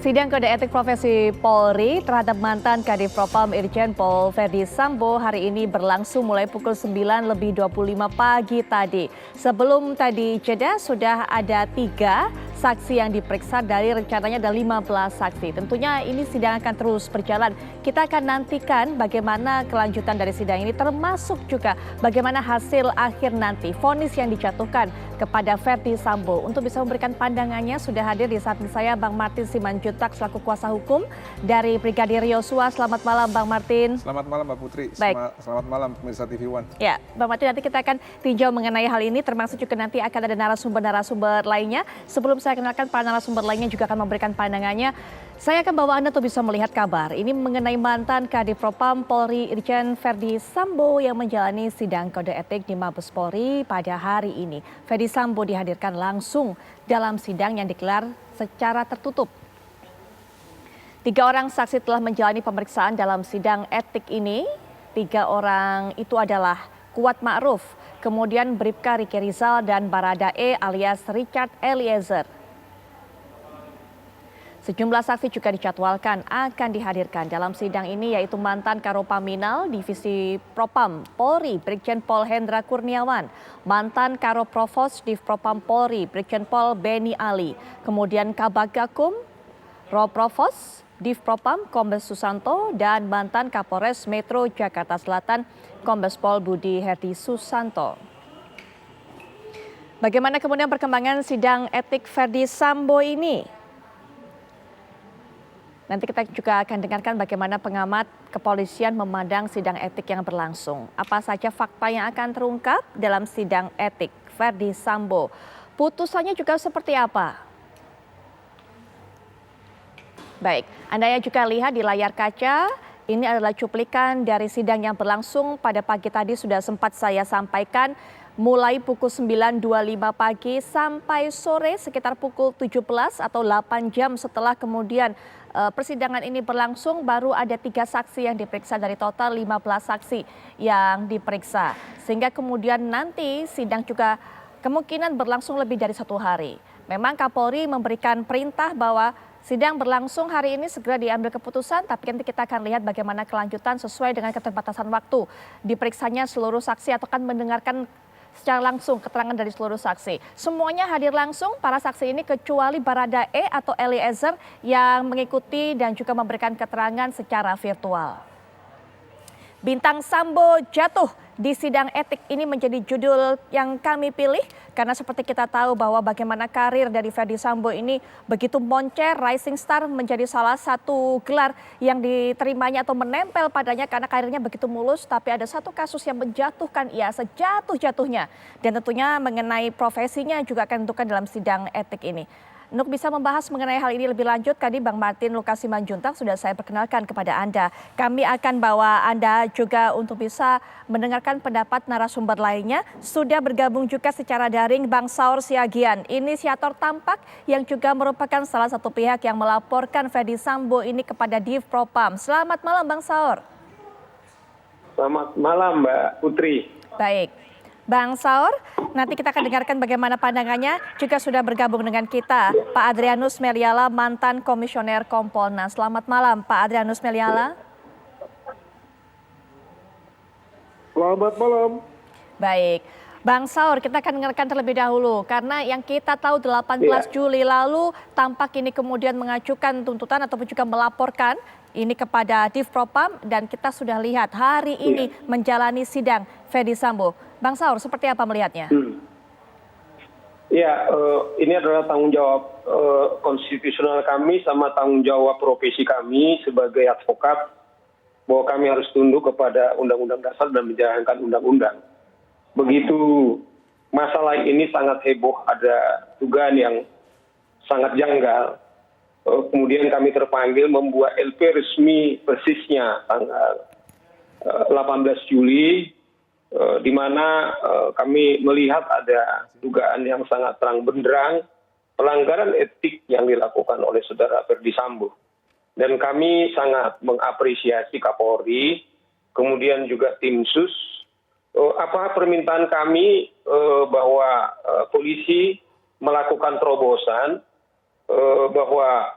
Sidang kode etik profesi Polri terhadap mantan Kadif Propam Irjen Pol Verdi Sambo hari ini berlangsung mulai pukul 9:25 pagi tadi. Sebelum tadi jeda sudah ada 3 saksi yang diperiksa dari rencananya ada 15 saksi. Tentunya ini sidang akan terus berjalan. Kita akan nantikan bagaimana kelanjutan dari sidang ini termasuk juga bagaimana hasil akhir nanti vonis yang dijatuhkan kepada Verdi Sambo. Untuk bisa memberikan pandangannya sudah hadir di samping saya Bang Martin Simanjuntak selaku kuasa hukum dari Brigadir Yosua. Selamat malam Bang Martin. Selamat malam Mbak Putri. Baik. Selamat malam pemirsa TV One. Ya, Bang Martin, nanti kita akan tinjau mengenai hal ini termasuk juga nanti akan ada narasumber-narasumber lainnya. Sebelum saya kenalkan para narasumber lainnya juga akan memberikan pandangannya. Saya akan bawa Anda untuk bisa melihat kabar ini mengenai mantan Kadif Propam Polri Irjen Verdi Sambo yang menjalani sidang kode etik di Mabes Polri pada hari ini. Verdi Sambo dihadirkan langsung dalam sidang yang digelar secara tertutup. 3 orang saksi telah menjalani pemeriksaan dalam sidang etik ini. 3 orang itu adalah Kuat Ma'ruf, kemudian Bribka Riki Rizal dan Baradae alias Richard Eliezer. Sejumlah saksi juga dijadwalkan akan dihadirkan dalam sidang ini yaitu mantan Karopaminal Divisi Propam Polri Brigjen Pol Hendra Kurniawan, mantan Karo Provos Div Propam Polri Brigjen Pol Beni Ali, kemudian Kabagakum Ro Provos Div Propam Kombes Susanto dan mantan Kapolres Metro Jakarta Selatan Kombes Pol Budi Herdi Susanto. Bagaimana kemudian perkembangan sidang etik Verdi Sambo ini? Nanti kita juga akan dengarkan bagaimana pengamat kepolisian memandang sidang etik yang berlangsung. Apa saja fakta yang akan terungkap dalam sidang etik Verdi Sambo? Putusannya juga seperti apa? Baik, Anda yang juga lihat di layar kaca, ini adalah cuplikan dari sidang yang berlangsung pada pagi tadi sudah sempat saya sampaikan. Mulai pukul 9.25 pagi sampai sore sekitar pukul 17 atau 8 jam setelah kemudian persidangan ini berlangsung baru ada 3 saksi yang diperiksa dari total 15 saksi yang diperiksa. Sehingga kemudian nanti sidang juga kemungkinan berlangsung lebih dari 1 hari. Memang Kapolri memberikan perintah bahwa sidang berlangsung hari ini segera diambil keputusan, tapi nanti kita akan lihat bagaimana kelanjutan sesuai dengan keterbatasan waktu. Diperiksanya seluruh saksi atau akan mendengarkan secara langsung keterangan dari seluruh saksi. Semuanya hadir langsung para saksi ini kecuali Baradae atau Eliezer yang mengikuti dan juga memberikan keterangan secara virtual. Bintang Sambo jatuh di sidang etik ini menjadi judul yang kami pilih karena seperti kita tahu bahwa bagaimana karir dari Verdi Sambo ini begitu moncer, rising star menjadi salah satu gelar yang diterimanya atau menempel padanya karena karirnya begitu mulus, tapi ada satu kasus yang menjatuhkan ia sejatuh-jatuhnya dan tentunya mengenai profesinya juga akan ditentukan dalam sidang etik ini. Untuk bisa membahas mengenai hal ini lebih lanjut, tadi Bang Martin Simanjuntak sudah saya perkenalkan kepada Anda. Kami akan bawa Anda juga untuk bisa mendengarkan pendapat narasumber lainnya. Sudah bergabung juga secara daring Bang Saur Siagian, inisiator tampak yang juga merupakan salah satu pihak yang melaporkan Verdi Sambo ini kepada Div Propam. Selamat malam Bang Saur. Selamat malam Mbak Putri. Baik. Bang Saur, nanti kita akan dengarkan bagaimana pandangannya. Juga sudah bergabung dengan kita Pak Adrianus Meliala, mantan komisioner Kompolnas. Selamat malam Pak Adrianus Meliala. Selamat malam. Baik. Bang Saur, kita akan dengarkan terlebih dahulu karena yang kita tahu 18 Juli lalu tampak ini kemudian mengajukan tuntutan ataupun juga melaporkan ini kepada Div Propam dan kita sudah lihat hari ini menjalani sidang Verdi Sambo. Bang Saur, seperti apa melihatnya? Ya, ini adalah tanggung jawab konstitusional kami sama tanggung jawab profesi kami sebagai advokat bahwa kami harus tunduk kepada Undang-Undang Dasar dan menjalankan undang-undang. Begitu masalah ini sangat heboh, ada dugaan yang sangat janggal. Kemudian kami terpanggil membuat LP resmi persisnya tanggal 18 Juli, di mana kami melihat ada dugaan yang sangat terang benderang pelanggaran etik yang dilakukan oleh saudara Verdi Sambo. Dan kami sangat mengapresiasi Kapolri, kemudian juga tim sus. Apa permintaan kami bahwa polisi melakukan terobosan bahwa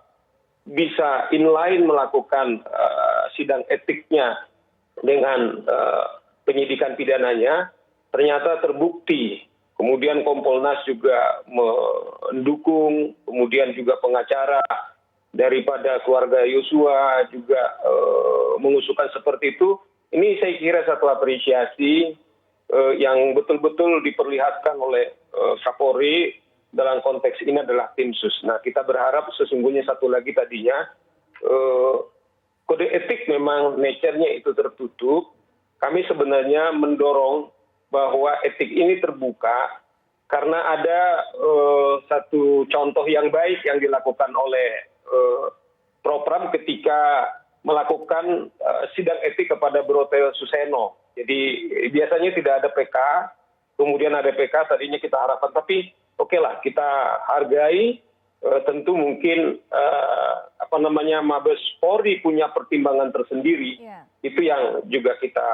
bisa inline melakukan sidang etiknya dengan penyidikan pidananya, ternyata terbukti. Kemudian Kompolnas juga mendukung, kemudian juga pengacara daripada keluarga Yosua juga mengusulkan seperti itu. Ini saya kira satu apresiasi yang betul-betul diperlihatkan oleh Kapolri dalam konteks ini adalah tim sus. Nah, kita berharap sesungguhnya satu lagi tadinya, kode etik memang nature-nya itu tertutup. Kami sebenarnya mendorong bahwa etik ini terbuka karena ada satu contoh yang baik yang dilakukan oleh Propram ketika melakukan sidang etik kepada Broto Suseno. Jadi biasanya tidak ada PK, kemudian ada PK, tadinya kita harapkan, tapi oke lah kita hargai. Tentu mungkin Mabes Polri punya pertimbangan tersendiri. Itu yang juga kita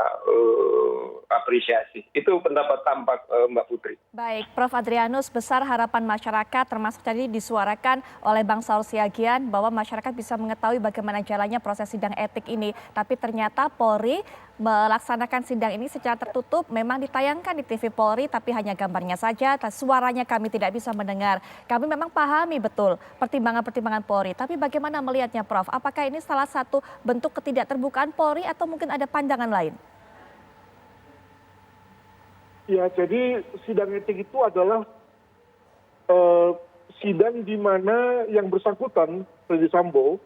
apresiasi. Itu pendapat tampak Mbak Putri. Baik, Prof. Adrianus, besar harapan masyarakat termasuk tadi disuarakan oleh Bang Saur Siagian bahwa masyarakat bisa mengetahui bagaimana jalannya proses sidang etik ini. Tapi ternyata Polri melaksanakan sidang ini secara tertutup, memang ditayangkan di TV Polri tapi hanya gambarnya saja, suaranya kami tidak bisa mendengar. Kami memang pahami betul pertimbangan-pertimbangan Polri, tapi bagaimana melihatnya Prof? Apakah ini salah satu bentuk ketidakterbukaan Polri atau mungkin ada pandangan lain? Ya, jadi sidang etik itu adalah sidang di mana yang bersangkutan, Ferdy Sambo,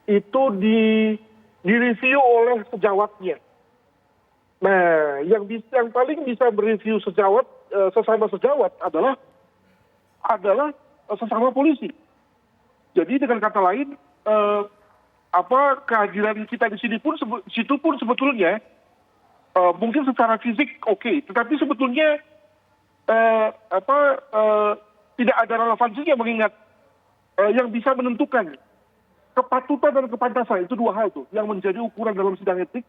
itu direview oleh sejawatnya. Nah, yang paling bisa mereview sesama sejawat adalah sesama polisi. Jadi dengan kata lain, kehadiran kita di sini pun sebetulnya mungkin secara fisik oke, tetapi sebetulnya tidak ada relevansinya mengingat yang bisa menentukan kepatutan dan kepantasan itu dua hal tuh yang menjadi ukuran dalam sidang etik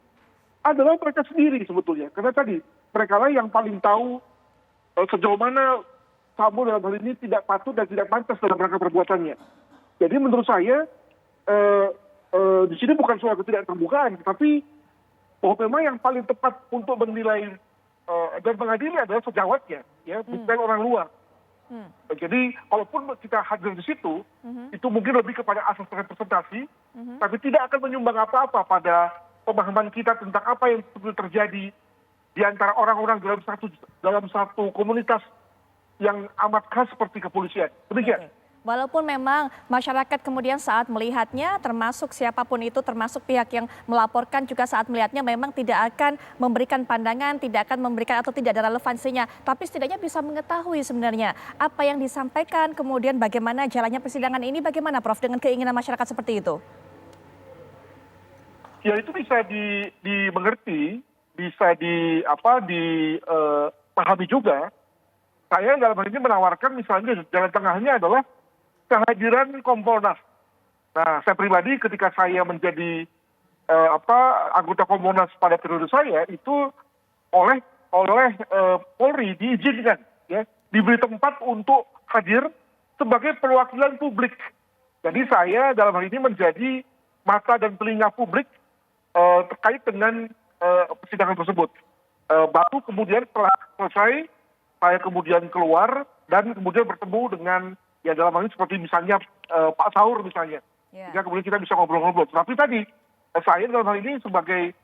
adalah mereka sendiri sebetulnya. Karena tadi mereka lah yang paling tahu sejauh mana Sambo dalam hal ini tidak patut dan tidak pantas dalam rangka perbuatannya. Jadi menurut saya di sini bukan soal ketidakterbukaan, tapi bahwa memang yang paling tepat untuk menilai dan mengadili adalah sejawatnya, ya, bukan orang luar. Jadi kalaupun kita hadir di situ, itu mungkin lebih kepada asas representasi, tapi tidak akan menyumbang apa-apa pada pemahaman kita tentang apa yang terjadi di antara orang-orang dalam satu komunitas yang amat khas seperti kepolisian. Demikian. Walaupun memang masyarakat kemudian saat melihatnya, termasuk siapapun itu, termasuk pihak yang melaporkan juga saat melihatnya memang tidak akan memberikan pandangan, tidak akan memberikan atau tidak ada relevansinya. Tapi setidaknya bisa mengetahui sebenarnya apa yang disampaikan, kemudian bagaimana jalannya persidangan ini, bagaimana Prof dengan keinginan masyarakat seperti itu? Ya itu bisa dimengerti, bisa dipahami juga. Saya dalam hal ini menawarkan misalnya jalan tengahnya adalah kehadiran Kompolnas. Nah, saya pribadi ketika saya menjadi anggota Kompolnas pada periode saya itu oleh Polri diizinkan, ya, diberi tempat untuk hadir sebagai perwakilan publik. Jadi saya dalam hal ini menjadi mata dan telinga publik terkait dengan persidangan tersebut. Baru kemudian setelah selesai, saya kemudian keluar dan kemudian bertemu dengan, ya dalam hal ini seperti misalnya Pak Saur misalnya. Sehingga kemudian kita bisa ngobrol-ngobrol. Tapi tadi saya dalam hal ini sebagai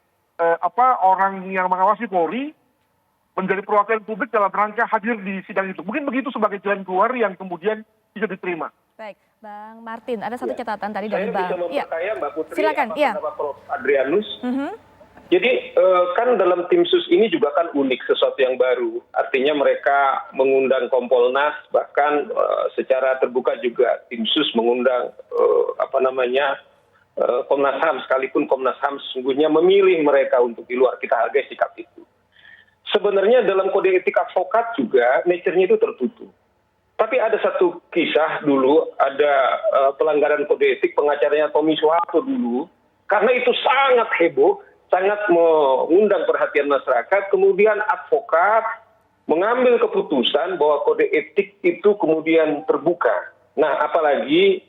orang yang mengawasi Polri menjadi perwakilan publik dalam rangka hadir di sidang itu. Mungkin begitu sebagai jalan keluar yang kemudian bisa diterima. Baik, Bang Martin, ada satu catatan tadi dari Bang. Saya bisa memperkaya Mbak Putri, silakan. Prof. Adrianus. Jadi kan dalam tim sus ini juga kan unik, sesuatu yang baru. Artinya mereka mengundang Kompolnas, bahkan secara terbuka juga tim sus mengundang Komnas HAM, sekalipun Komnas HAM sesungguhnya memilih mereka untuk di luar. Kita hargai sikap itu. Sebenarnya dalam kode etik advokat juga nature-nya itu tertutup. Tapi ada satu kisah dulu, ada pelanggaran kode etik pengacaranya Tommy Soeharto dulu, karena itu sangat heboh, sangat mengundang perhatian masyarakat, kemudian advokat mengambil keputusan bahwa kode etik itu kemudian terbuka. Nah, apalagi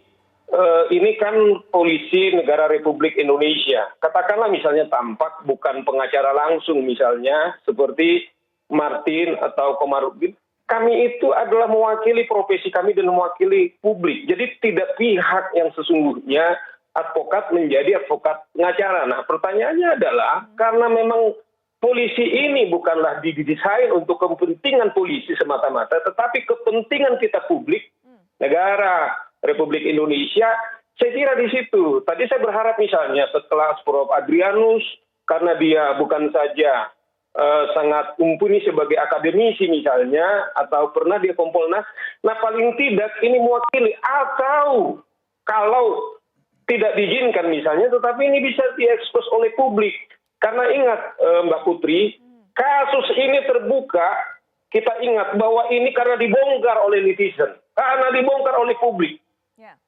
ini kan polisi negara Republik Indonesia. Katakanlah misalnya tampak bukan pengacara langsung misalnya seperti Martin atau Komarudin. Kami itu adalah mewakili profesi kami dan mewakili publik. Jadi tidak pihak yang sesungguhnya advokat menjadi advokat pengacara. Nah pertanyaannya adalah karena memang polisi ini bukanlah didesain untuk kepentingan polisi semata-mata, tetapi kepentingan kita publik, negara Republik Indonesia, saya kira di situ. Tadi saya berharap misalnya sekelas Prof. Adrianus, karena dia bukan saja sangat mumpuni sebagai akademisi misalnya, atau pernah dia Kompolnas, nah paling tidak ini mewakili, atau kalau tidak diizinkan misalnya, tetapi ini bisa diekspos oleh publik. Karena ingat Mbak Putri, kasus ini terbuka, kita ingat bahwa ini karena dibongkar oleh netizen, karena dibongkar oleh publik.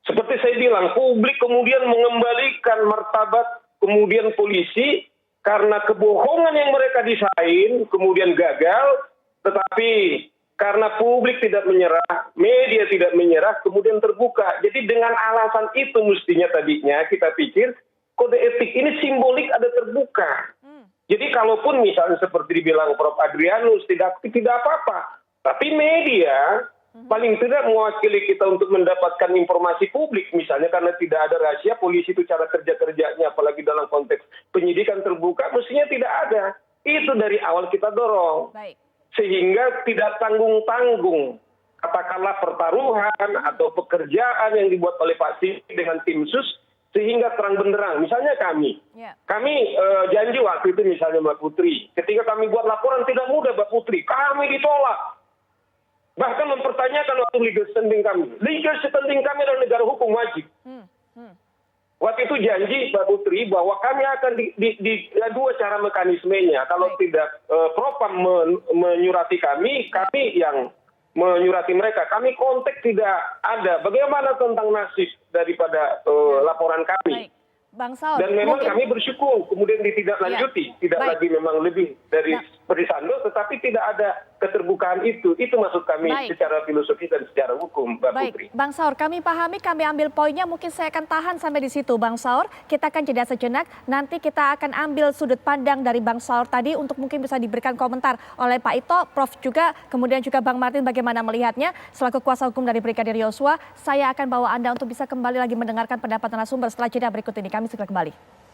Seperti saya bilang, publik kemudian mengembalikan martabat kemudian polisi karena kebohongan yang mereka desain kemudian gagal, tetapi karena publik tidak menyerah, media tidak menyerah, kemudian terbuka. Jadi dengan alasan itu mestinya tadinya kita pikir kode etik ini simbolik ada terbuka. Jadi kalaupun misalnya seperti dibilang Prof. Adrianus tidak apa-apa, tapi media paling tidak mewakili kita untuk mendapatkan informasi publik misalnya karena tidak ada rahasia polisi itu cara kerja-kerjanya apalagi dalam konteks penyidikan terbuka mestinya tidak ada. Itu dari awal kita dorong. Baik. Sehingga tidak tanggung-tanggung katakanlah pertaruhan atau pekerjaan yang dibuat oleh Pak Siti dengan tim sus sehingga terang benderang. Misalnya kami janji waktu itu misalnya Mbak Putri, ketika kami buat laporan tidak mudah Mbak Putri, kami ditolak. Bahkan mempertanyakan waktu legal standing kami. Legal standing kami adalah negara hukum wajib. Waktu itu janji Mbak Putri bahwa kami akan di dua cara mekanismenya. Kalau tidak Propam menyurati kami yang menyurati mereka. Kami kontak tidak ada. Bagaimana tentang nasib daripada laporan kami? Baik. Bang Saur, dan memang mungkin kami bersyukur kemudian ditindaklanjuti. Tidak lagi memang lebih dari seperti Sando, tetapi tidak ada keterbukaan itu. Itu maksud kami secara filosofi dan secara hukum, Mbak Putri. Bang Saur, kami pahami, kami ambil poinnya. Mungkin saya akan tahan sampai di situ, Bang Saur. Kita akan jeda sejenak. Nanti kita akan ambil sudut pandang dari Bang Saur tadi untuk mungkin bisa diberikan komentar oleh Pak Ito, Prof juga, kemudian juga Bang Martin bagaimana melihatnya. Selaku kuasa hukum dari Brigadir Yosua, saya akan bawa Anda untuk bisa kembali lagi mendengarkan pendapat narasumber setelah jeda berikut ini. Kami segera kembali.